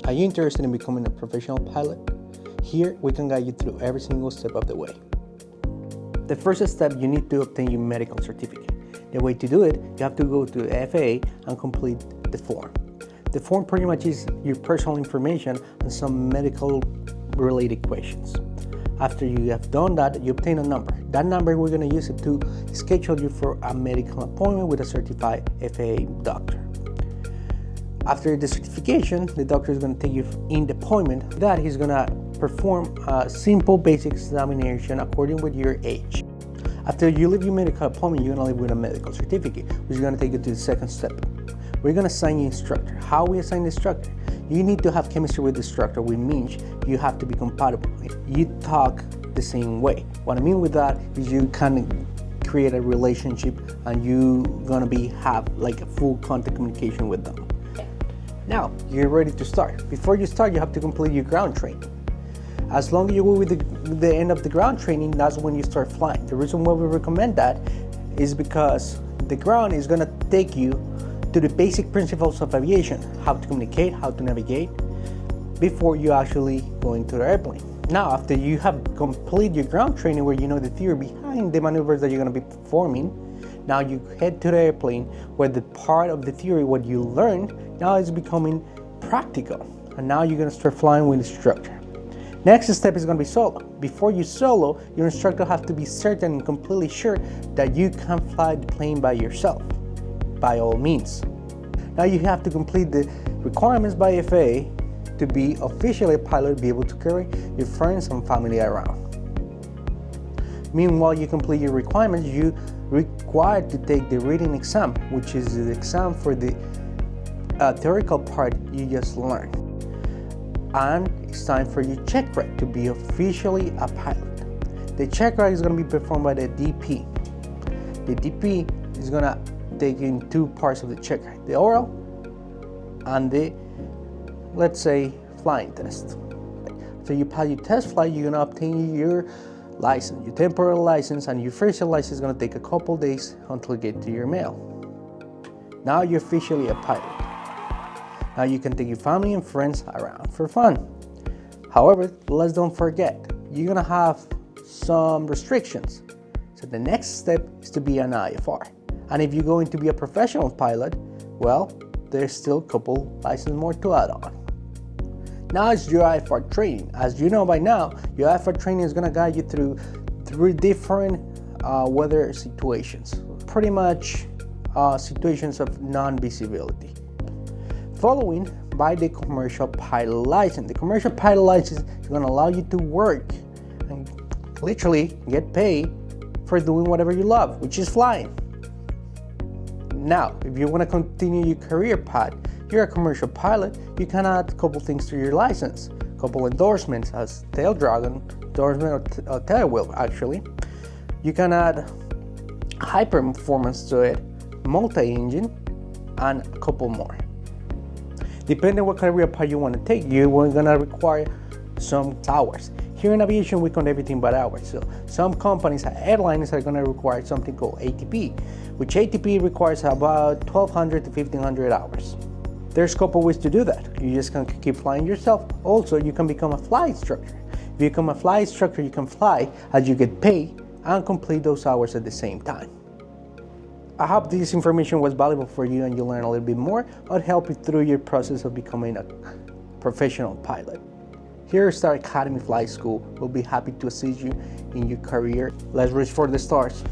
Are you interested in becoming a professional pilot? Here, we can guide you through every single step of the way. The first step, you need to obtain your medical certificate. The way to do it, you have to go to the FAA and complete the form. The form pretty much is your personal information and some medical related questions. After you have done that, you obtain a number. That number, we're going to use it to schedule you for a medical appointment with a certified FAA doctor. After the certification, the doctor is going to take you in the appointment. That he's going to perform a simple basic examination according with your age. After you leave your medical appointment, you're going to leave with a medical certificate, which is going to take you to the second step. We're going to assign you instructor. How we assign the instructor? You need to have chemistry with the instructor, which means you have to be compatible. You talk the same way. What I mean with that is you can create a relationship and you're going to have like a full contact communication with them. Now, you're ready to start. Before you start, you have to complete your ground training. As long as you go with the end of the ground training, that's when you start flying. The reason why we recommend that is because the ground is going to take you to the basic principles of aviation, how to communicate, how to navigate, before you actually go into the airplane. Now, after you have completed your ground training where you know the theory behind the maneuvers that you're going to be performing, now you head to the airplane where the part of the theory, what you learned, now is becoming practical. And now you're going to start flying with the instructor. Next step is going to be solo. Before you solo, your instructor has to be certain and completely sure that you can fly the plane by yourself, by all means. Now you have to complete the requirements by FAA to be officially a pilot, be able to carry your friends and family around. Meanwhile, you complete your requirements, you required to take the written exam, which is the exam for the theoretical part you just learned. And it's time for your check ride to be officially a pilot. The check ride is going to be performed by the DP. The DP is going to take you in two parts of the check ride, the oral and the, let's say, flying test. So you pass your test flight, you're going to obtain your license, your temporary license, and your official license is going to take a couple days until you get to your mail. Now you're officially a pilot. Now you can take your family and friends around for fun. However, let's don't forget, you're going to have some restrictions. So the next step is to be an IFR. And if you're going to be a professional pilot, well, there's still a couple licenses more to add on. Now it's your IFR training. As you know by now, your IFR training is going to guide you through 3 different weather situations. Pretty much situations of non-visibility. Following by the commercial pilot license. The commercial pilot license is going to allow you to work and literally get paid for doing whatever you love, which is flying. Now, if you want to continue your career path, you're a commercial pilot, you can add a couple things to your license. A couple endorsements as Tail Dragon, endorsement or tail wheel actually. You can add high performance to it, multi-engine, and a couple more. Depending on what career path you want to take, you're going to require some hours. Here in aviation, we count everything by hours. So some companies, airlines, are going to require something called ATP, which ATP requires about 1,200 to 1,500 hours. There's a couple ways to do that. You just can keep flying yourself. Also, you can become a flight instructor. If you become a flight instructor, you can fly as you get paid and complete those hours at the same time. I hope this information was valuable for you and you learn a little bit more or help you through your process of becoming a professional pilot. Here at Star Academy Flight School, we'll be happy to assist you in your career. Let's reach for the stars.